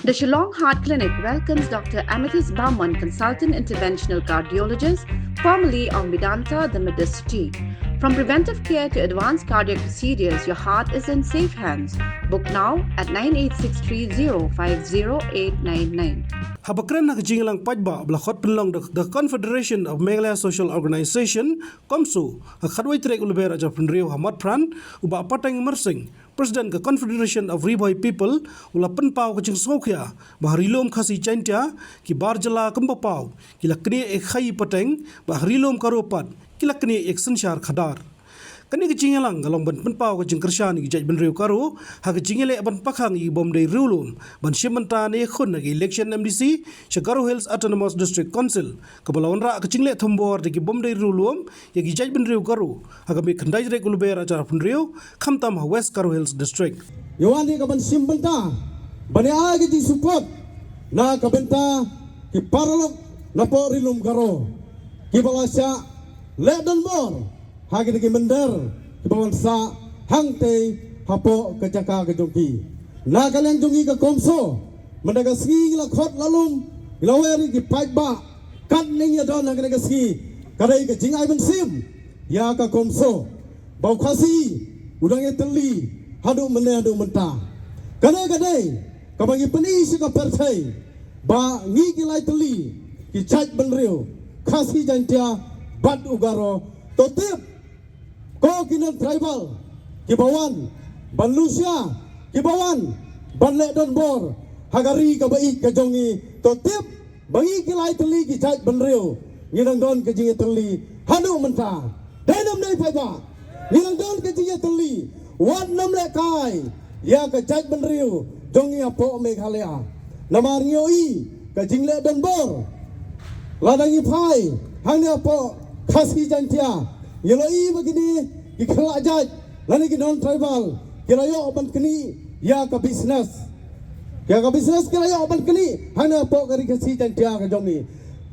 The Shillong Heart Clinic welcomes Dr. Amethyst Bauman, consultant interventional cardiologist, formerly of Medanta, the Medicity. From preventive care to advanced cardiac procedures, your heart is in safe hands. Book now at 9863050899. Habakran na kajingalang pajba blakot penlong the Confederation of Meghalaya Social Organization komsu khadwai trek ulbera ja penriu Hamad Pran uba patang mersing President ke Confederation of Riboy People ula penpau kajing sokya bahrilom khasi chantia ki barjala kembapau kilakni ek khai pateng bahrilom karopat kilakni ek sensyar khadar kani kejingalang galong ban penpau kajing kersyani ki jaj benriu karo ha kejingele ban pakhang i bom dei rulum ban shimanta ne khun ki election MDC Shagaro Hills Autonomous District Council kabalawan ra kejingle thombor de ki bom dei rulum ye ki jaj benriu karo ha kami khandai re kulbera acara benriu khamtam West Karo Hills District Yawani ka ban simbanta bani agi di support na kabenta ki paralok na po rilum karo ki balasya ledan bor hagi ki mender ki bawansa hangte hapo kejaka kejongki na kalian jongi ka komso mendaga ski la khot lalum ilaweri ki pajba kan ning ya don hagi ski kadai ke jingai ben sim ya ka komso bau khasi udang teli hadu mene hadu menta kadai kabangi peni si ka perthai ba ngi ki lai teli ki chaj benriu khasi jantia bad ugaro totip ko kinan tribal kibawan banlusia kibawan banle don bor hagari ka bai ka jongi totip bangi ki lai teli ki chaj benriu nginang don ka jingi teli hadu menta dainam nei phaiba nginang don ka jingi teli wat nam le kai ya ka chaj benriu jongi apo Meghalaya namar ngioi ka jingle don bor ladangi phai hangni apo khasi jantia yeloi begini ki khala jaj lani ki non tribal kirayo ban kini ya ka business kirayo ban kini hangni apo kari khasi jantia ka jongi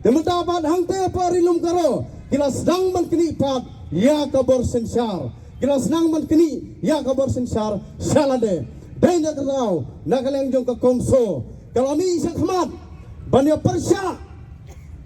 temata ban hangte apo rilum karo kila sedang ban kini pat ya ka bor sensar kila senang man kini ya ka bor sensar salade dai na kau na kaleng jong ka komso kalau mi sakmat banya persya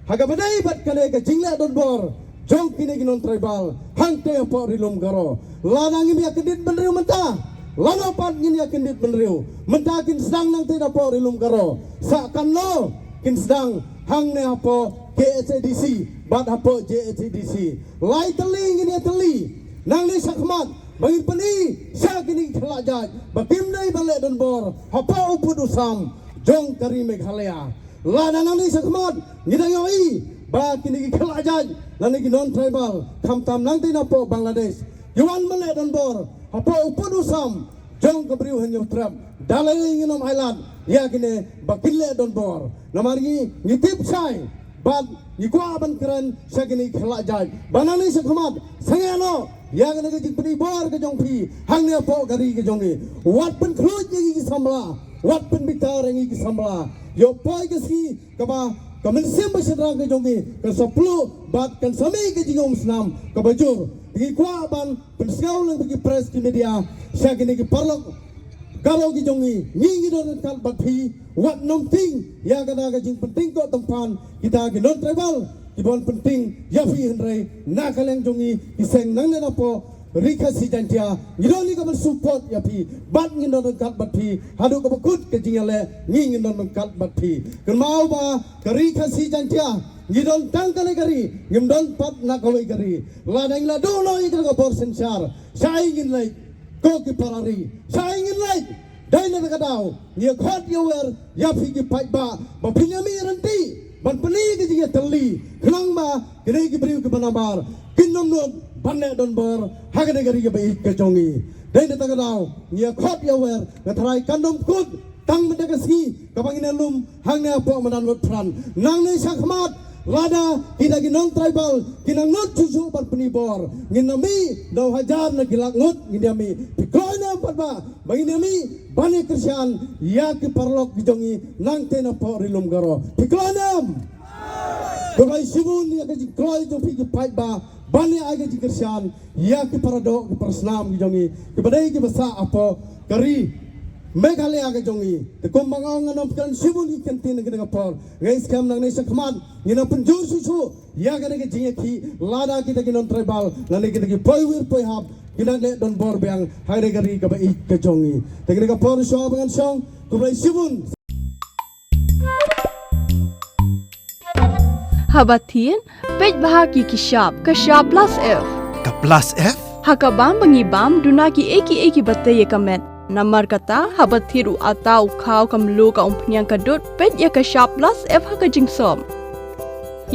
haga badai bat kale ka jingle don bor jong kini ginon tribal hangte po rilum garo lanang mi akidit benriu menta lano pat ngin akidit benriu menta kin sedang nang te po rilum garo sakan lo kin sedang hang ne apo KSADC bat apo JSADC lai teli ngin teli nang ni sakmat bagi peni sa kini khelajaj bakim nei bale don bor hapa upud usam jong kari Meghalaya lana nang ni sakmat ngidayoi ba kini khelajaj lani ki non tribal khamtam nang tina po Bangladesh yuan bale don bor hapa upud usam jong kabriu henyo trap dalai nginom island ya kini bakille don bor namari ngitip sai bad nikwa ban keren sa kini khelajaj banani sakmat sangeno yang nak jadi penibur ke jongpi, hangnya po kari ke jongi. Wat pen keruj yang iki samla, wat pen bitar yang iki samla. Yo poi ke si kaba kamen sim berserang ke jongi, ke 10 bat kan sami ke jingom senam ke bajur. Pergi kuah ban penskau lang pergi press di media. Saya kini ke parlok kalau ke jongi, nyingi don kal bat pi, wat nom ting yang kena ke jing penting ko tempan kita ke non tribal. Ibon penting ya fi henry nakaleng jongi iseng nang na po rika si jantia ngidoni ka support ya fi bat ngindon kat bat fi hadu ka bakut ke jingale ngindon kat bat fi kemau ba rika si jantia ngidon tangkale kari ngindon pat na kawai kari ladang la dolo ikra ka bor sensar sai ngin lai ko ki parari sai ngin lai dai na ka daw ni khot yower ya fi ki pai ba pinyami ranti ban peni ke jinga teli klang ba kene ki briu ke banabar kinom non banne don bor hagane gari ke bai ke jongi dai na tagadaw nia khot ya wer ngatrai kandom kut tang mendaga ski kabangin lum hangna po manan lot pran nang ne sakmat lada kita ginong tribal kinang not susu ban penibor nginami daw hajar na gilak ngot nginami pikona patba banginami bani Krisyan ya ki parlok gijongi nang tena po rilum garo piklonam Kawai simun ya ki kloi jo pigi patba bani aga ji Krisyan ya ki parado ki persnam gijongi ki badai ki basa apo kari Meghalaya ke jongi te kumbangau nganam kan sibun ki kantin ke ngapor ngai skam nang nei sakmat ngina penjur susu ya ke ke jinge ki lada kita ki non tribal lani kita ki poiwir poihap kita le don bor bang haire gari ke bai ke jongi te ke ngapor so bangan song kublai sibun Habatin pej bahagi kishap kashap plus F Ka plus F? hakabam bangibam dunaki eki batay kamet Namar kata habat thiru atau kau kamlu ka umpnyang kadut pet ya ka sharp plus F ha ka jingsom.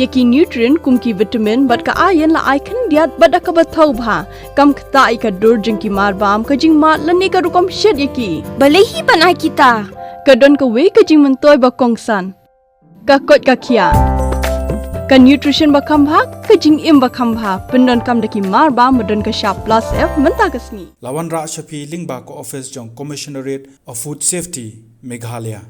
Yaki nutrient kumki vitamin bat ka iron la icon diat bada ka bathau bha kam khata I ka dur jingki marbam ka jing mat lani ka rukom shed yaki. Balehi banai kita. Kadon ka we ka jing mentoy ba kongsan. Ka kot ka kia. Ka nutrition ba khambha ka jing im ba khambha pendon kam daki marba medon ka sharp plus F menta kasni. Lawan Ra Shafi Lingba ko office jong Commissionerate of Food Safety Meghalaya.